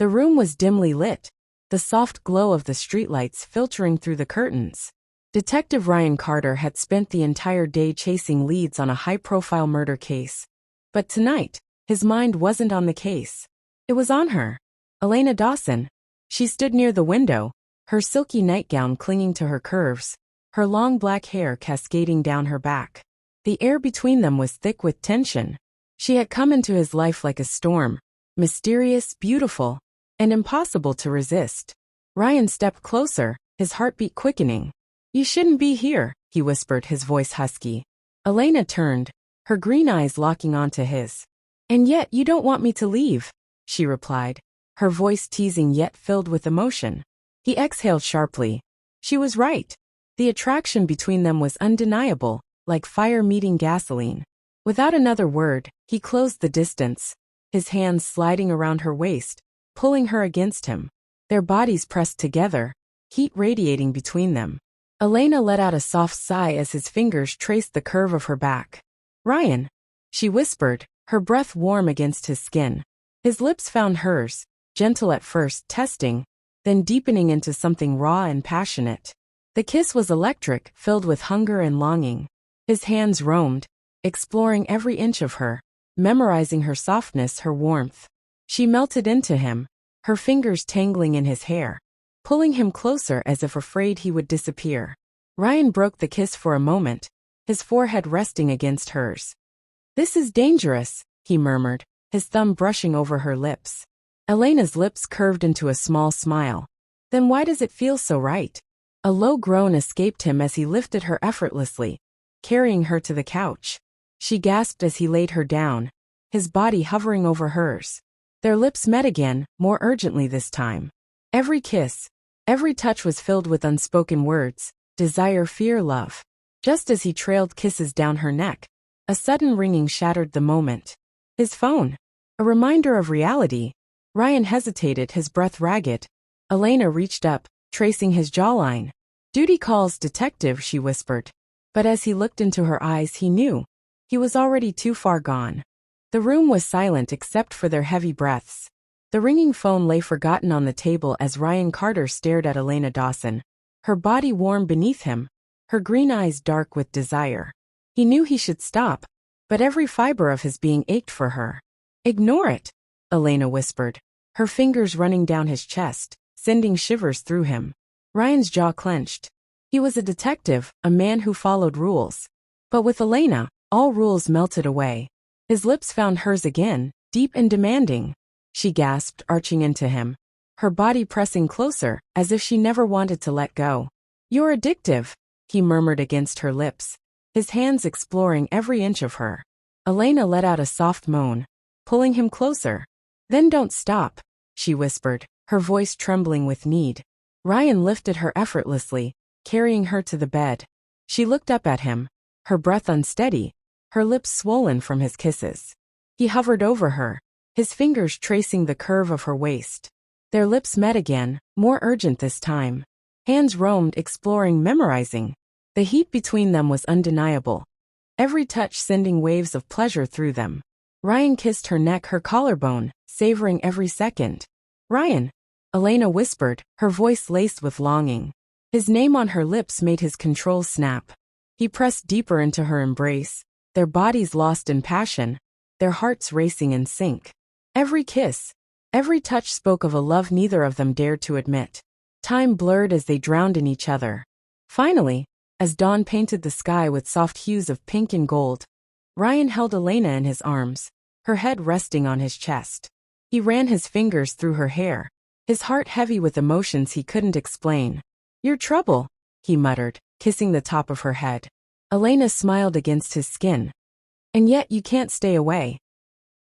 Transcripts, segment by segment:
The room was dimly lit, the soft glow of the streetlights filtering through the curtains. Detective Ryan Carter had spent the entire day chasing leads on a high-profile murder case. But tonight, his mind wasn't on the case. It was on her. Elena Dawson. She stood near the window, her silky nightgown clinging to her curves, her long black hair cascading down her back. The air between them was thick with tension. She had come into his life like a storm, mysterious, beautiful, and impossible to resist. Ryan stepped closer, his heartbeat quickening. "You shouldn't be here," he whispered, his voice husky. Elena turned, her green eyes locking onto his. "And yet you don't want me to leave," she replied, her voice teasing yet filled with emotion. He exhaled sharply. She was right. The attraction between them was undeniable, like fire meeting gasoline. Without another word, he closed the distance, his hands sliding around her waist, pulling her against him. Their bodies pressed together, heat radiating between them. Elena let out a soft sigh as his fingers traced the curve of her back. "Ryan," she whispered, her breath warm against his skin. His lips found hers, gentle at first, testing, then deepening into something raw and passionate. The kiss was electric, filled with hunger and longing. His hands roamed, exploring every inch of her, memorizing her softness, her warmth. She melted into him, her fingers tangling in his hair, pulling him closer as if afraid he would disappear. Ryan broke the kiss for a moment, his forehead resting against hers. "This is dangerous," he murmured, his thumb brushing over her lips. Elena's lips curved into a small smile. "Then why does it feel so right?" A low groan escaped him as he lifted her effortlessly, carrying her to the couch. She gasped as he laid her down, his body hovering over hers. Their lips met again, more urgently this time. Every kiss, every touch was filled with unspoken words, desire, fear, love. Just as he trailed kisses down her neck, a sudden ringing shattered the moment. His phone. A reminder of reality. Ryan hesitated, his breath ragged. Elena reached up, tracing his jawline. "Duty calls, detective," she whispered. But as he looked into her eyes, he knew. He was already too far gone. The room was silent except for their heavy breaths. The ringing phone lay forgotten on the table as Ryan Carter stared at Elena Dawson, her body warm beneath him, her green eyes dark with desire. He knew he should stop, but every fiber of his being ached for her. "Ignore it," Elena whispered, her fingers running down his chest, sending shivers through him. Ryan's jaw clenched. He was a detective, a man who followed rules. But with Elena, all rules melted away. His lips found hers again, deep and demanding. She gasped, arching into him, her body pressing closer, as if she never wanted to let go. "You're addictive," he murmured against her lips, his hands exploring every inch of her. Elena let out a soft moan, pulling him closer. "Then don't stop," she whispered, her voice trembling with need. Ryan lifted her effortlessly, carrying her to the bed. She looked up at him, her breath unsteady, her lips swollen from his kisses. He hovered over her, his fingers tracing the curve of her waist. Their lips met again, more urgent this time. Hands roamed, exploring, memorizing. The heat between them was undeniable, every touch sending waves of pleasure through them. Ryan kissed her neck, her collarbone, savoring every second. "Ryan," Elena whispered, her voice laced with longing. His name on her lips made his control snap. He pressed deeper into her embrace, their bodies lost in passion, their hearts racing in sync. Every kiss, every touch spoke of a love neither of them dared to admit. Time blurred as they drowned in each other. Finally, as dawn painted the sky with soft hues of pink and gold, Ryan held Elena in his arms, her head resting on his chest. He ran his fingers through her hair, his heart heavy with emotions he couldn't explain. "Your trouble," he muttered, kissing the top of her head. Elena smiled against his skin. "And yet you can't stay away."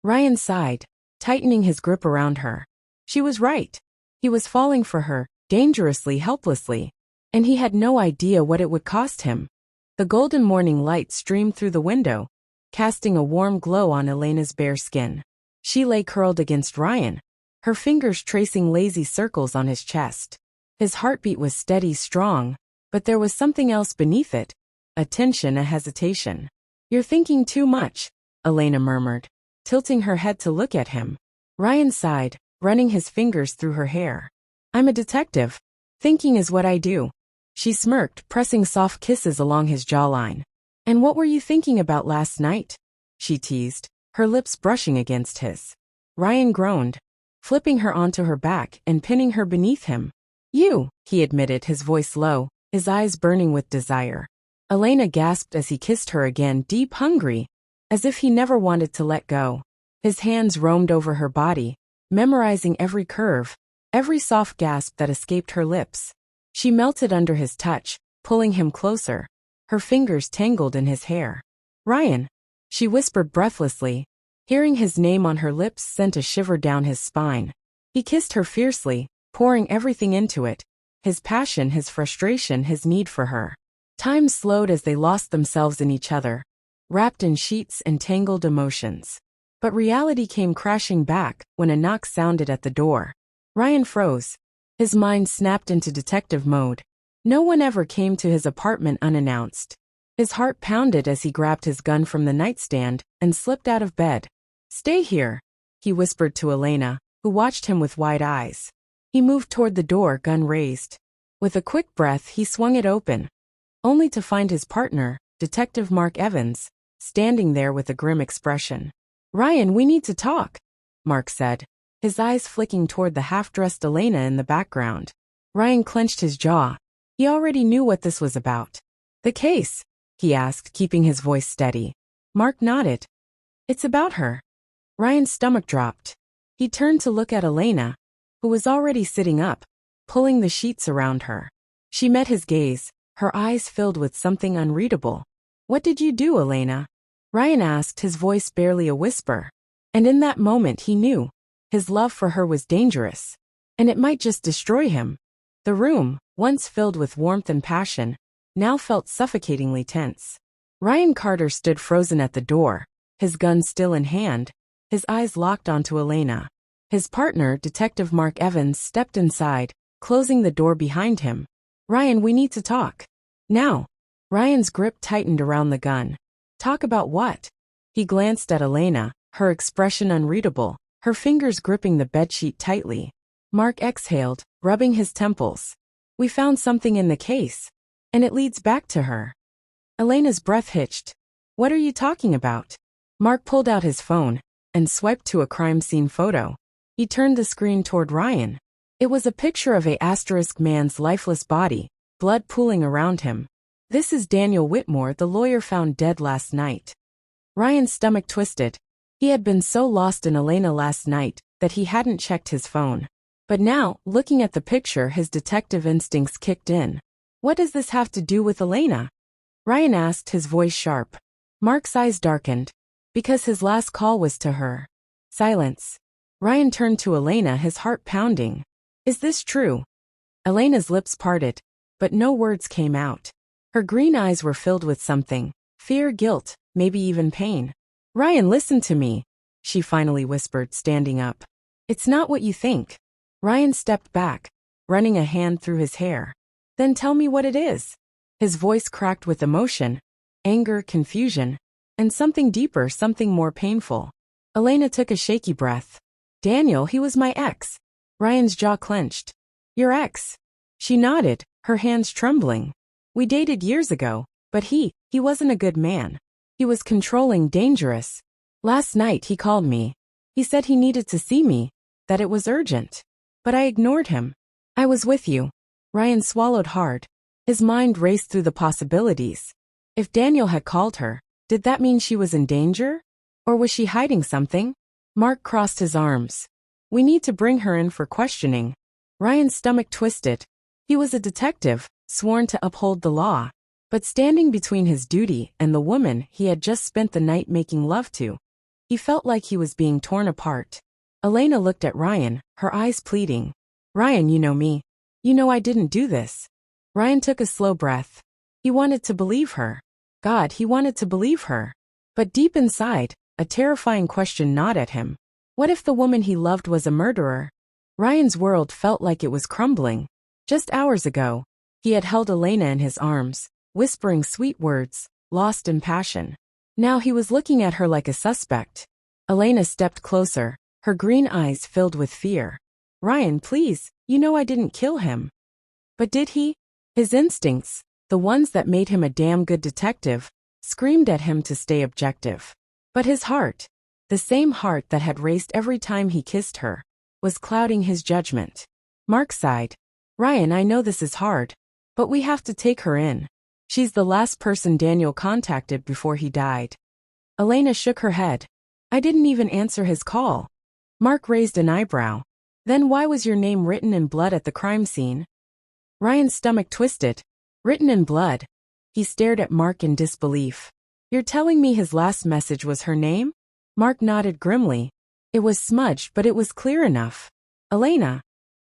Ryan sighed, tightening his grip around her. She was right. He was falling for her, dangerously, helplessly, and he had no idea what it would cost him. The golden morning light streamed through the window, casting a warm glow on Elena's bare skin. She lay curled against Ryan, her fingers tracing lazy circles on his chest. His heartbeat was steady, strong, but there was something else beneath it, a tension, a hesitation. "You're thinking too much," Elena murmured, tilting her head to look at him. Ryan sighed, running his fingers through her hair. I'm a detective. Thinking is what I do. She smirked, pressing soft kisses along his jawline. And what were you thinking about last night? She teased, her lips brushing against his. Ryan groaned, flipping her onto her back and pinning her beneath him. You, he admitted, his voice low, his eyes burning with desire. Elena gasped as he kissed her again, deep, hungry, as if he never wanted to let go. His hands roamed over her body, memorizing every curve, every soft gasp that escaped her lips. She melted under his touch, pulling him closer, her fingers tangled in his hair. Ryan, she whispered breathlessly. Hearing his name on her lips sent a shiver down his spine. He kissed her fiercely, pouring everything into it, his passion, his frustration, his need for her. Time slowed as they lost themselves in each other, wrapped in sheets and tangled emotions. But reality came crashing back when a knock sounded at the door. Ryan froze. His mind snapped into detective mode. No one ever came to his apartment unannounced. His heart pounded as he grabbed his gun from the nightstand and slipped out of bed. Stay here, he whispered to Elena, who watched him with wide eyes. He moved toward the door, gun raised. With a quick breath, he swung it open, only to find his partner, Detective Mark Evans, standing there with a grim expression. Ryan, we need to talk, Mark said, his eyes flicking toward the half-dressed Elena in the background. Ryan clenched his jaw. He already knew what this was about. The case, he asked, keeping his voice steady. Mark nodded. It's about her. Ryan's stomach dropped. He turned to look at Elena, who was already sitting up, pulling the sheets around her. She met his gaze, her eyes filled with something unreadable. What did you do, Elena? Ryan asked, his voice barely a whisper. And in that moment he knew. His love for her was dangerous. And it might just destroy him. The room, once filled with warmth and passion, now felt suffocatingly tense. Ryan Carter stood frozen at the door, his gun still in hand, his eyes locked onto Elena. His partner, Detective Mark Evans, stepped inside, closing the door behind him. Ryan, we need to talk. Now. Ryan's grip tightened around the gun. Talk about what? He glanced at Elena, her expression unreadable, her fingers gripping the bedsheet tightly. Mark exhaled, rubbing his temples. We found something in the case. And it leads back to her. Elena's breath hitched. What are you talking about? Mark pulled out his phone and swiped to a crime scene photo. He turned the screen toward Ryan. It was a picture of a asterisk man's lifeless body, blood pooling around him. This is Daniel Whitmore, the lawyer found dead last night. Ryan's stomach twisted. He had been so lost in Elena last night that he hadn't checked his phone. But now, looking at the picture, his detective instincts kicked in. What does this have to do with Elena? Ryan asked, his voice sharp. Mark's eyes darkened. Because his last call was to her. Silence. Ryan turned to Elena, his heart pounding. Is this true? Elena's lips parted, but no words came out. Her green eyes were filled with something. Fear, guilt, maybe even pain. Ryan, listen to me, she finally whispered, standing up. It's not what you think. Ryan stepped back, running a hand through his hair. Then tell me what it is. His voice cracked with emotion, anger, confusion, and something deeper, something more painful. Elena took a shaky breath. Daniel, he was my ex. Ryan's jaw clenched. Your ex? She nodded, her hands trembling. We dated years ago, but he wasn't a good man. He was controlling, dangerous. Last night he called me. He said he needed to see me, that it was urgent. But I ignored him. I was with you. Ryan swallowed hard. His mind raced through the possibilities. If Daniel had called her, did that mean she was in danger? Or was she hiding something? Mark crossed his arms. We need to bring her in for questioning. Ryan's stomach twisted. He was a detective, sworn to uphold the law. But standing between his duty and the woman he had just spent the night making love to, he felt like he was being torn apart. Elena looked at Ryan, her eyes pleading. Ryan, you know me. You know I didn't do this. Ryan took a slow breath. He wanted to believe her. God, he wanted to believe her. But deep inside, a terrifying question gnawed at him. What if the woman he loved was a murderer? Ryan's world felt like it was crumbling. Just hours ago, he had held Elena in his arms, whispering sweet words, lost in passion. Now he was looking at her like a suspect. Elena stepped closer, her green eyes filled with fear. Ryan, please, you know I didn't kill him. But did he? His instincts, the ones that made him a damn good detective, screamed at him to stay objective. But his heart, the same heart that had raced every time he kissed her, was clouding his judgment. Mark sighed. Ryan, I know this is hard, but we have to take her in. She's the last person Daniel contacted before he died. Elena shook her head. I didn't even answer his call. Mark raised an eyebrow. Then why was your name written in blood at the crime scene? Ryan's stomach twisted. Written in blood. He stared at Mark in disbelief. You're telling me his last message was her name? Mark nodded grimly. It was smudged, but it was clear enough. Elena.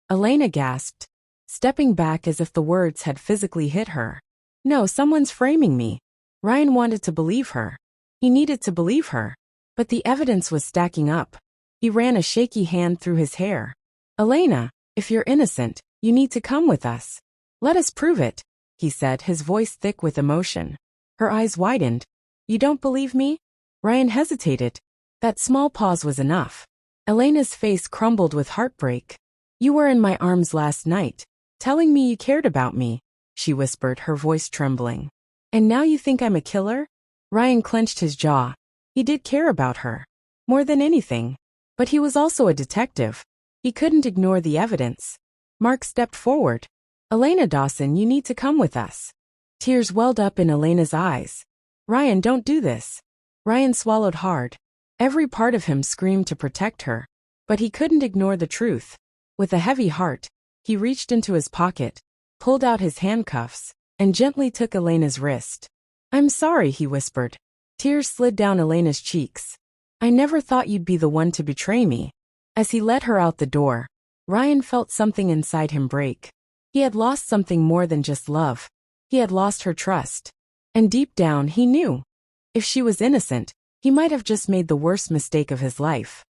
Elena gasped, stepping back as if the words had physically hit her. No, someone's framing me. Ryan wanted to believe her. He needed to believe her. But the evidence was stacking up. He ran a shaky hand through his hair. Elena, if you're innocent, you need to come with us. Let us prove it, he said, his voice thick with emotion. Her eyes widened. You don't believe me? Ryan hesitated. That small pause was enough. Elena's face crumbled with heartbreak. You were in my arms last night, telling me you cared about me, she whispered, her voice trembling. And now you think I'm a killer? Ryan clenched his jaw. He did care about her. More than anything. But he was also a detective. He couldn't ignore the evidence. Mark stepped forward. Elena Dawson, you need to come with us. Tears welled up in Elena's eyes. Ryan, don't do this. Ryan swallowed hard. Every part of him screamed to protect her. But he couldn't ignore the truth. With a heavy heart, he reached into his pocket, pulled out his handcuffs, and gently took Elena's wrist. I'm sorry, he whispered. Tears slid down Elena's cheeks. I never thought you'd be the one to betray me. As he led her out the door, Ryan felt something inside him break. He had lost something more than just love. He had lost her trust. And deep down he knew. If she was innocent, he might have just made the worst mistake of his life.